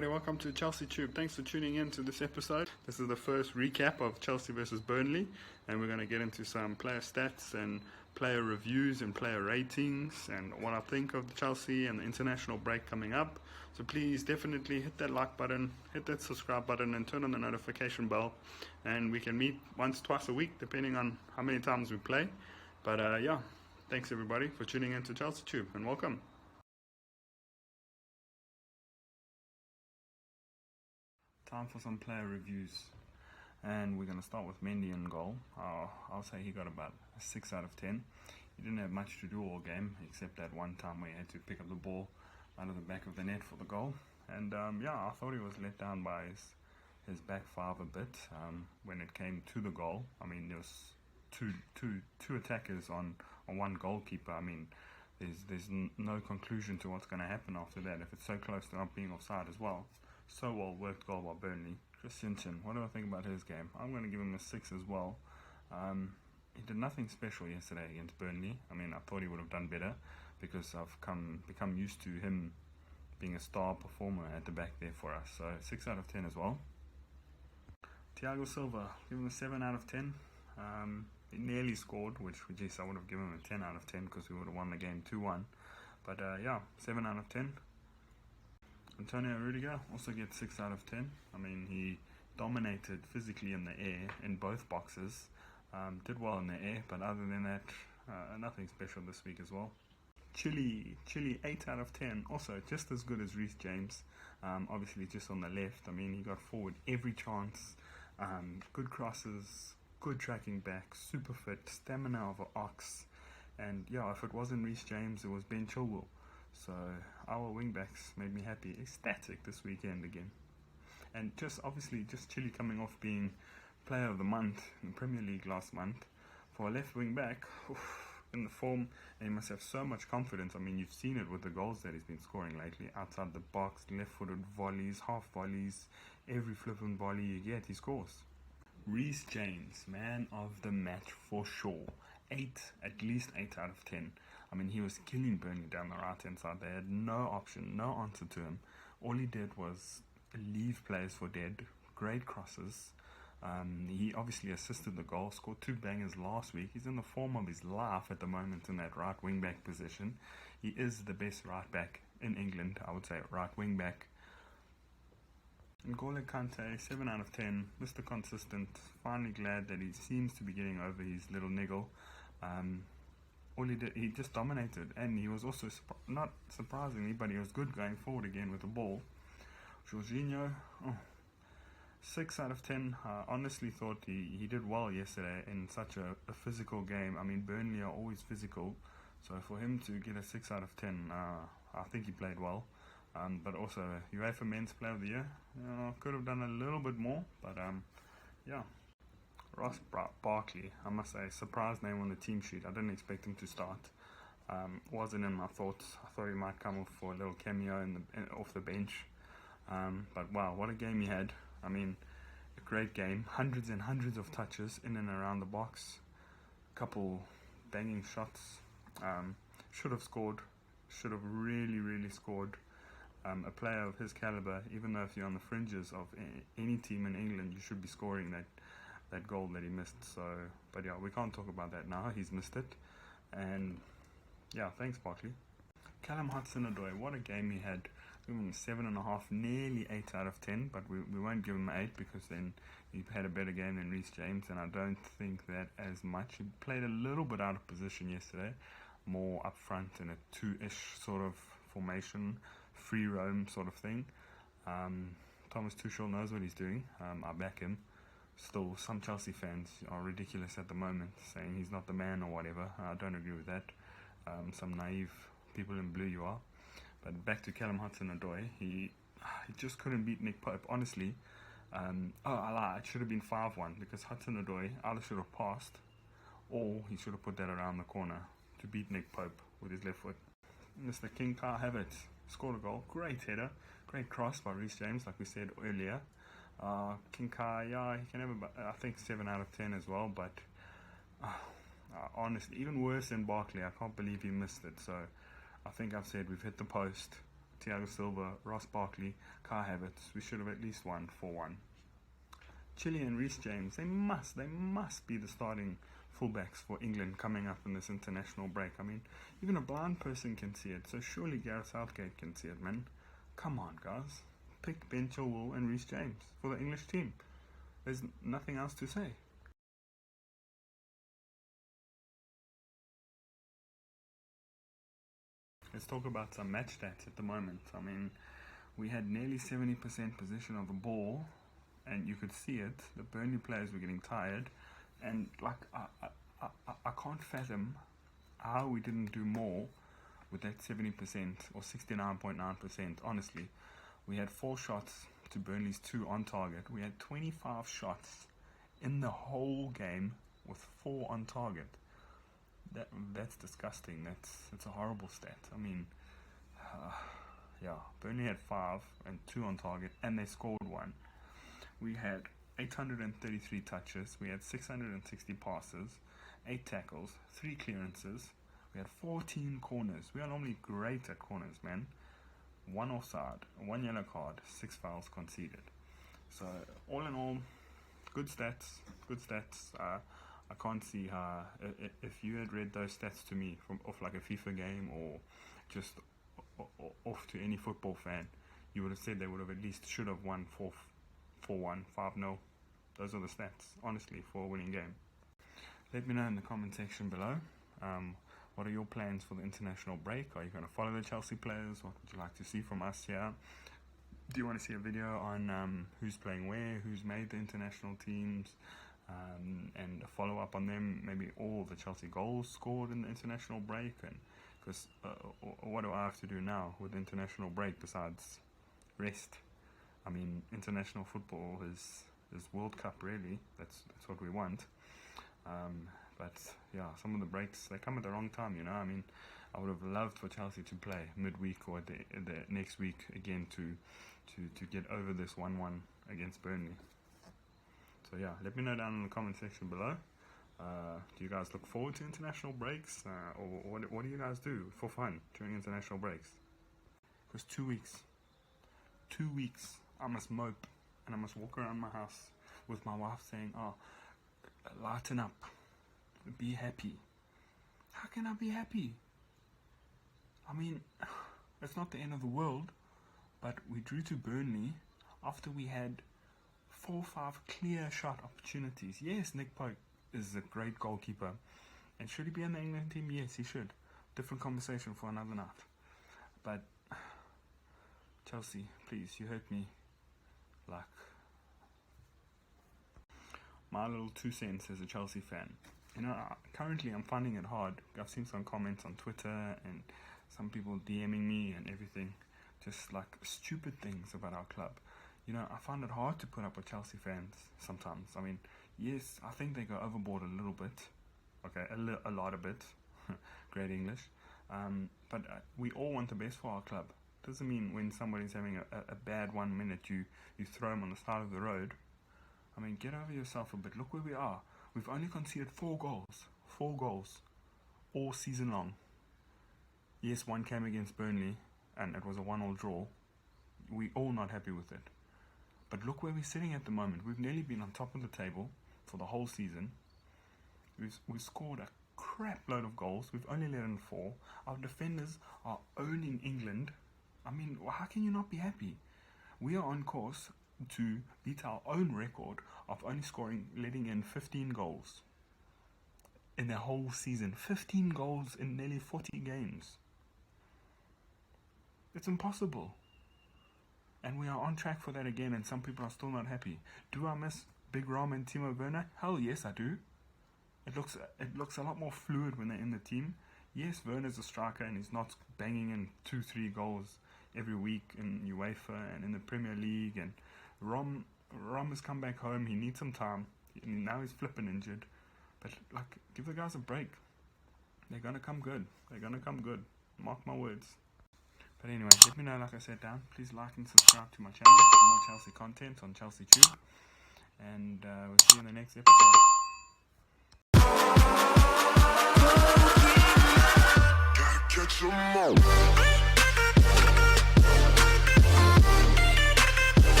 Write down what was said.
everybody, welcome to Chelsea Tube. Thanks for tuning in to this episode. This is the first recap of Chelsea versus Burnley, and we're going to get into some player stats and player reviews and player ratings and what I think of the Chelsea and the international break coming up. So please definitely hit that like button, hit that subscribe button, and turn on the notification bell, and we can meet once, twice a week depending on how many times we play. But yeah, thanks everybody for tuning in to Chelsea Tube, and welcome. Time for some player reviews, and we're going to start with Mendy in goal. I'll say he got about a 6 out of 10. He didn't have much to do all game except that one time where he had to pick up the ball out of the back of the net for the goal. And yeah, I thought he was let down by his back five a bit when it came to the goal. I mean, there was two attackers on one goalkeeper. I mean, there's no conclusion to what's going to happen after that if it's so close to not being offside as well. So well worked goal by Burnley. Christensen, what do I think about his game? I'm going to give him a 6 as well. He did nothing special yesterday against Burnley. I mean, I thought he would have done better because I've become used to him being a star performer at the back there for us. So 6 out of 10 as well. Thiago Silva, give him a 7 out of 10. He nearly scored, which I would have given him a 10 out of 10 because we would have won the game 2-1. But yeah, 7 out of 10. Antonio Rudiger also gets 6 out of 10. I mean, he dominated physically in the air in both boxes. Did well in the air, but other than that, nothing special this week as well. Chile, 8 out of 10. Also, just as good as Reece James. Obviously, just on the left. I mean, he got forward every chance. Good crosses, good tracking back, super fit, stamina of an ox. And yeah, if it wasn't Reece James, it was Ben Chilwell. So our wingbacks made me happy, ecstatic this weekend again. And just Chile coming off being player of the month in Premier League last month. For a left wing back, in the form, and he must have so much confidence. I mean, you've seen it with the goals that he's been scoring lately. Outside the box, left-footed volleys, half volleys, every flipping volley you get, he scores. Reece James, man of the match for sure. At least 8 out of 10. I mean, he was killing Burnley down the right-hand side. They had no option, no answer to him. All he did was leave players for dead. Great crosses. He obviously assisted the goal, scored 2 bangers last week. He's in the form of his life at the moment in that right wing-back position. He is the best right-back in England, I would say, right wing-back. N'Golo Kante, 7 out of 10. Mr. Consistent. Finally glad that he seems to be getting over his little niggle. All he did, he just dominated, and he was also, not surprisingly, but he was good going forward again with the ball. Jorginho, 6 out of 10. Honestly thought he did well yesterday in such a physical game. I mean, Burnley are always physical, so for him to get a 6 out of 10, I think he played well. But also, UEFA Men's Player of the Year, could have done a little bit more, but yeah. Ross Barkley, I must say, surprise name on the team sheet. I didn't expect him to start. Wasn't in my thoughts. I thought he might come off for a little cameo off the bench. But wow, what a game he had. I mean, a great game. Hundreds and hundreds of touches in and around the box. A couple banging shots. Should have scored. Should have really scored. A player of his caliber, even though if you're on the fringes of any team in England, you should be scoring that goal that he missed. So, but yeah, we can't talk about that now. He's missed it. And yeah, thanks Barkley. Callum Hudson-Odoi, what a game he had. Give him 7.5, nearly 8 out of 10, but we won't give him 8 because then he had a better game than Reece James, and I don't think that as much. He played a little bit out of position yesterday, more up front in a 2-ish sort of formation, free roam sort of thing. Thomas Tuchel knows what he's doing. I back him. Still, some Chelsea fans are ridiculous at the moment, saying he's not the man or whatever. I don't agree with that. Some naive people in blue you are. But back to Callum Hudson-Odoi, he just couldn't beat Nick Pope. Honestly, I lied. It should have been 5-1 because Hudson-Odoi either should have passed or he should have put that around the corner to beat Nick Pope with his left foot. Mr. King Kai Havertz scored a goal. Great header. Great cross by Reece James, like we said earlier. King Kai, yeah, he can have I think 7 out of 10 as well, but honestly, even worse than Barkley. I can't believe he missed it. So I think I've said we've hit the post. Thiago Silva, Ross Barkley, Kai Havertz. We should have at least won 4-1. Chile and Reece James, they must be the starting fullbacks for England coming up in this international break. I mean, even a blind person can see it, so surely Gareth Southgate can see it, man. Come on, guys. Pick Ben Chilwell and Reece James for the English team. There's nothing else to say. Let's talk about some match stats at the moment. I mean, we had nearly 70% possession of the ball, and you could see it. The Burnley players were getting tired, and like I can't fathom how we didn't do more with that 70% or 69.9%. Honestly, we had 4 shots to Burnley's 2 on target. We had 25 shots in the whole game with 4 on target. That's disgusting. That's a horrible stat. I mean, yeah, Burnley had 5 and 2 on target, and they scored 1. We had 833 touches. We had 660 passes, 8 tackles, 3 clearances. We had 14 corners. We are normally great at corners, man. 1 offside, 1 yellow card, 6 fouls conceded. So all in all, good stats. Good stats. I can't see how, if you had read those stats to me from off like a FIFA game or just off to any football fan, you would have said they would have at least should have won 4-1, 5-0. Those are the stats, honestly, for a winning game. Let me know in the comment section below. What are your plans for the international break? Are you going to follow the Chelsea players? What would you like to see from us here? Do you want to see a video on who's playing where, who's made the international teams, and a follow-up on them, maybe all the Chelsea goals scored in the international break? And because what do I have to do now with the international break besides rest? I mean, international football is World Cup, really. That's what we want. But yeah, some of the breaks, they come at the wrong time, you know. I mean, I would have loved for Chelsea to play midweek or the next week again to get over this 1-1 against Burnley. So yeah, let me know down in the comment section below. Do you guys look forward to international breaks, or what do you guys do for fun during international breaks? Because 2 weeks, I must mope and I must walk around my house with my wife saying, "Oh, lighten up, be happy." How can I be happy? I mean, it's not the end of the world, but we drew to Burnley after we had 4 or 5 clear shot opportunities. Yes, Nick Pope is a great goalkeeper, and should he be in the England team? Yes, he should. Different conversation for another night. But Chelsea, please, you hurt me. Like, my little 2 cents as a Chelsea fan. You know, currently I'm finding it hard. I've seen some comments on Twitter and some people DMing me and everything, just like stupid things about our club. You know, I find it hard to put up with Chelsea fans sometimes. I mean, yes, I think they go overboard a little bit. Okay, a lot of bit. Great English. But we all want the best for our club. Doesn't mean when somebody's having a bad 1 minute, you throw them on the side of the road. I mean, get over yourself a bit. Look where we are. We've only conceded 4 goals. 4 goals. All season long. Yes, 1 came against Burnley, and it was a 1-1 draw. We're all not happy with it. But look where we're sitting at the moment. We've nearly been on top of the table for the whole season. We've scored a crap load of goals. We've only let in 4. Our defenders are owning England. I mean, how can you not be happy? We are on course to beat our own record of only letting in 15 goals in the whole season. 15 goals in nearly 40 games. It's impossible. And we are on track for that again, and some people are still not happy. Do I miss Big Rom and Timo Werner? Hell yes, I do. It looks a lot more fluid when they're in the team. Yes, Werner's a striker and he's not banging in 2-3 goals every week in UEFA and in the Premier League. And Rom has come back home. He needs some time. Now he's flipping injured. But like, give the guys a break. They're gonna come good. Mark my words. But anyway, let me know, like I said, down. Please like and subscribe to my channel for more Chelsea content on Chelsea Tube. And we'll see you in the next episode.